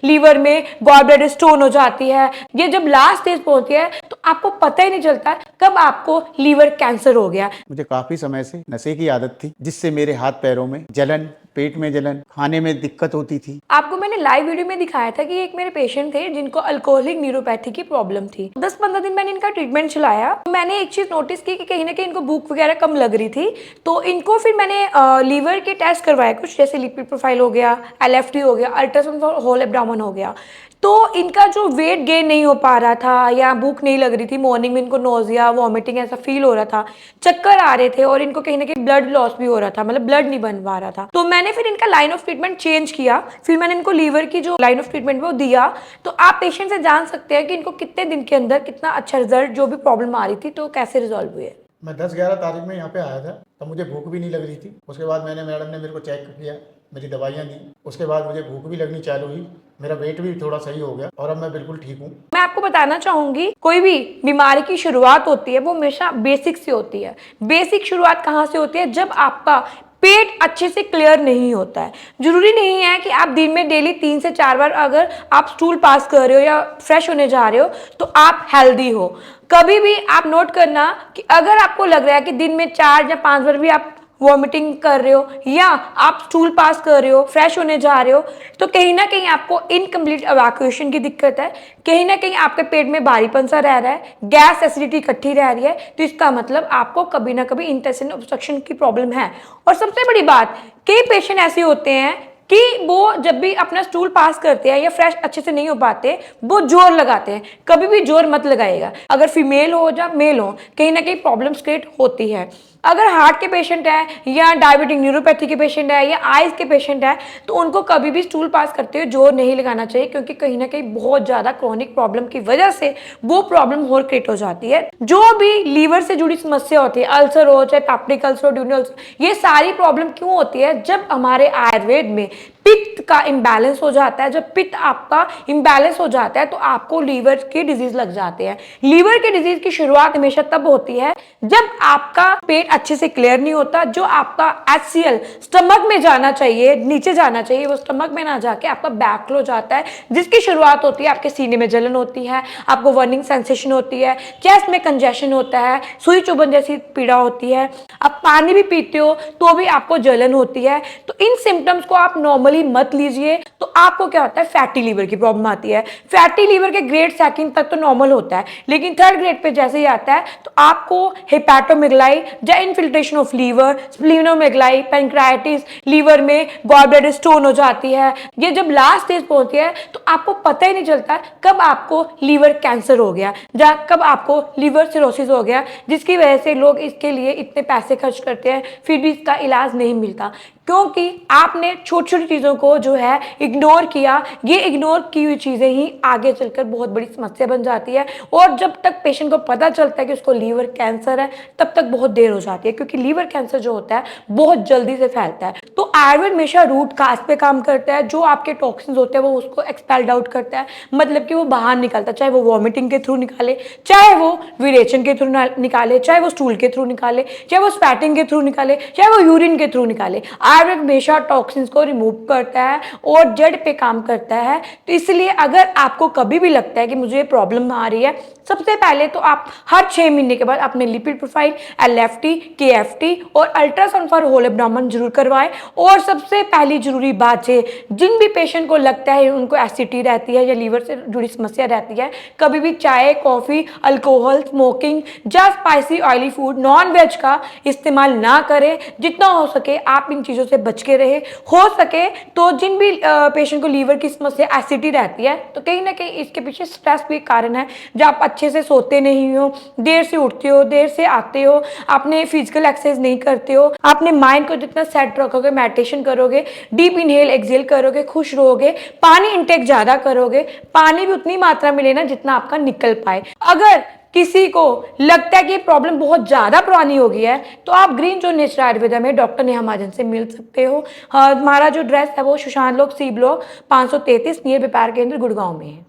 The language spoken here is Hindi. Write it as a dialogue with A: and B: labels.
A: लीवर में गॉल ब्लैडर स्टोन हो जाती है। ये जब लास्ट स्टेज पहुंचती है तो आपको पता ही नहीं चलता कब आपको लीवर कैंसर हो गया।
B: मुझे काफी समय से नशे की आदत थी, जिससे मेरे हाथ पैरों में जलन, पेट में जलन, खाने में दिक्कत होती थी।
A: आपको मैंने लाइव वीडियो में दिखाया था कि एक मेरे पेशेंट थे जिनको अल्कोहलिक न्यूरोपैथी की प्रॉब्लम थी। 10-15 दिन मैंने इनका ट्रीटमेंट चलाया। मैंने एक चीज नोटिस की कि कहीं ना कहीं इनको भूख वगैरह कम लग रही थी, तो इनको फिर मैंने लीवर के टेस्ट करवाए कुछ, जैसे लिपिड प्रोफाइल हो गया, LFT हो गया, अल्ट्रासाउंड फॉर होल एब्डोमेन हो गया। तो इनका जो वेट गेन नहीं हो पा रहा था या भूख नहीं लग रही थी, मॉर्निंग में इनको नोजिया, वॉमिटिंग ऐसा फील हो रहा था, चक्कर आ रहे थे और इनको कहीं ना कहीं ब्लड लॉस भी हो रहा था, मतलब ब्लड नहीं बन पा रहा था। तो मैंने फिर इनका लाइन ऑफ ट्रीटमेंट चेंज किया। फिर मैंने इनको लीवर की जो लाइन ऑफ ट्रीटमेंट वो दिया। तो आप पेशेंट से जान सकते हैं कि इनको कितने दिन के अंदर कितना अच्छा रिजल्ट, जो भी प्रॉब्लम आ रही थी तो कैसे रिजॉल्व हुए।
C: मैं 10-11 तारीख में यहाँ पे आया था, तब मुझे भूख भी नहीं लग रही थी। उसके बाद मैडम ने मेरे को चेक किया, मेरी दवाइयाँ दी। उसके बाद मुझे भूख भी लगनी चालू हुई, मेरा वेट भी थोड़ा सही हो गया और अब मैं बिल्कुल ठीक हूँ।
A: मैं आपको बताना चाहूंगी, कोई भी बीमारी की शुरुआत होती है वो हमेशा बेसिक से होती है। बेसिक शुरुआत कहाँ से होती है? जब आपका पेट अच्छे से क्लियर नहीं होता है। जरूरी नहीं है कि आप दिन में डेली 3 से 4 बार अगर आप स्टूल पास कर रहे हो या फ्रेश होने जा रहे हो तो आप हेल्दी हो। कभी भी आप नोट करना कि अगर आपको लग रहा है कि दिन में 4 या 5 बार भी आप वॉमिटिंग कर रहे हो या आप स्टूल पास कर रहे हो, फ्रेश होने जा रहे हो, तो कहीं ना कहीं आपको इनकम्प्लीट इवैक्यूएशन की दिक्कत है। कहीं ना कहीं आपके पेट में भारीपन सा रह रहा है, गैस एसिडिटी इकट्ठी रह रही है, तो इसका मतलब आपको कभी ना कभी इंटेस्टाइनल ऑब्स्ट्रक्शन की प्रॉब्लम है। और सबसे बड़ी बात, कई पेशेंट ऐसे होते हैं कि वो जब भी अपना स्टूल पास करते हैं या फ्रेश अच्छे से नहीं हो पाते, वो जोर लगाते हैं। कभी भी जोर मत लगाइएगा, अगर फीमेल हो या मेल हो, कहीं ना कहीं प्रॉब्लम्स क्रिएट होती है। अगर हार्ट के पेशेंट है या डायबिटिक न्यूरोपैथी के पेशेंट है या आइज के पेशेंट है, तो उनको कभी भी स्टूल पास करते हुए जोर नहीं लगाना चाहिए, क्योंकि कहीं ना कहीं बहुत ज्यादा क्रॉनिक प्रॉब्लम की वजह से वो प्रॉब्लम और क्रिएट हो जाती है। जो भी लीवर से जुड़ी समस्या होती है, अल्सर हो चाहे पैप्टिक अल्सर हो, ड्यूनल अल्सर, ये सारी प्रॉब्लम क्यों होती है? जब हमारे आयुर्वेद में पित्त का इम्बैलेंस हो जाता है। जब पित्त आपका इम्बैलेंस हो जाता है तो आपको लीवर के डिजीज लग जाते हैं। लीवर के डिजीज की शुरुआत हमेशा तब होती है जब आपका पेट अच्छे से क्लियर नहीं होता। जो आपका HCl स्टमक में जाना चाहिए, नीचे जाना चाहिए, वो स्टमक में ना जाके आपका बैक फ्लो जाता है, जिसकी शुरुआत होती है आपके सीने में जलन होती है, आपको वर्निंग सेंसेशन होती है, चेस्ट में कंजेशन होता है, सुई चुभन जैसी पीड़ा होती है। आप पानी भी पीते हो तो भी आपको जलन होती है। तो इन सिम्टम्स को आप नॉर्मली मत लीजिए, तो आपको क्या होता है? फैटी लीवर की प्रॉब्लम आती है। फैटी लीवर के ग्रेड 2 तक तो नॉर्मल होता है, लेकिन 3rd ग्रेड पे जैसे ही आता है तो आपको हेपेटोमेगालाई या इनफिल्ट्रेशन ऑफ लीवर, स्प्लीनोमेगालाई, पैंक्राइटिस, लीवर में गॉल ब्लैडर स्टोन हो जाती है। ये जब लास्ट स्टेज पहुंचती है तो आपको पता ही नहीं चलता कब आपको लीवर कैंसर हो गया या कब आपको लीवर सिरोसिस हो गया, जिसकी वजह से लोग इसके लिए इतने पैसे खर्च करते हैं, फिर भी इसका इलाज नहीं मिलता, क्योंकि आपने छोटी छोटी चीज़ों को जो है इग्नोर किया। ये इग्नोर की हुई चीज़ें ही आगे चलकर बहुत बड़ी समस्या बन जाती है। और जब तक पेशेंट को पता चलता है कि उसको लीवर कैंसर है, तब तक बहुत देर हो जाती है, क्योंकि लीवर कैंसर जो होता है बहुत जल्दी से फैलता है। तो आयुर्वेद हमेशा रूट काज पे काम करता है। जो आपके टॉक्सिन्स होते हैं वो उसको एक्सपेल्ड आउट करता है, मतलब कि वो बाहर निकलता है, चाहे वो वॉमिटिंग के थ्रू निकाले, चाहे वो विरेचन के थ्रू निकाले, चाहे वो स्टूल के थ्रू निकाले, चाहे वो स्पैटिंग के थ्रू निकाले, चाहे वो यूरिन के थ्रू निकाले। आयुर्वेद हमेशा टॉक्सिन्स को रिमूव करता है और जड़ पे काम करता है। तो इसलिए अगर आपको कभी भी लगता है कि मुझे प्रॉब्लम आ रही है, सबसे पहले तो आप हर 6 महीने के बाद अपने लिपिड प्रोफाइल, LFT, KFT और अल्ट्रासाउंड फॉर होल एब्डोमेन जरूर करवाएं। और सबसे पहली जरूरी बात है, जिन भी पेशेंट को लगता है उनको एसिडिटी रहती है या लीवर से जुड़ी समस्या रहती है, कभी भी चाय, कॉफी, अल्कोहल, स्मोकिंग या spicy oily food, non veg का इस्तेमाल ना करें। जितना हो सके आप इन चीज़ों से बच के रहे। हो सके तो जिन भी पेशेंट को लीवर की समस्या, एसिडिटी रहती है, तो कहीं ना कहीं इसके पीछे स्ट्रेस भी कारण है। जब आप अच्छे से सोते नहीं हो, देर से उठते हो, देर से आते हो, आपने फिजिकल एक्सरसाइज नहीं करते हो, आपने माइंड को जितना सेट रखोगे, मेडिटेशन करोगे, डीप इनहेल एक्सहेल करोगे, खुश रहोगे, पानी इंटेक ज्यादा करोगे, पानी भी उतनी मात्रा में लेना जितना आपका निकल पाए। अगर किसी को लगता है कि ये प्रॉब्लम बहुत ज्यादा पुरानी हो गई है, तो आप ग्रीन जोन नेचर आयुर्वेदा में डॉक्टर नेहा महाजन से मिल सकते हो। हमारा जो एड्रेस है वो सुशांत लोक सी ब्लॉक 533 नियर व्यापार केंद्र गुड़गांव में है।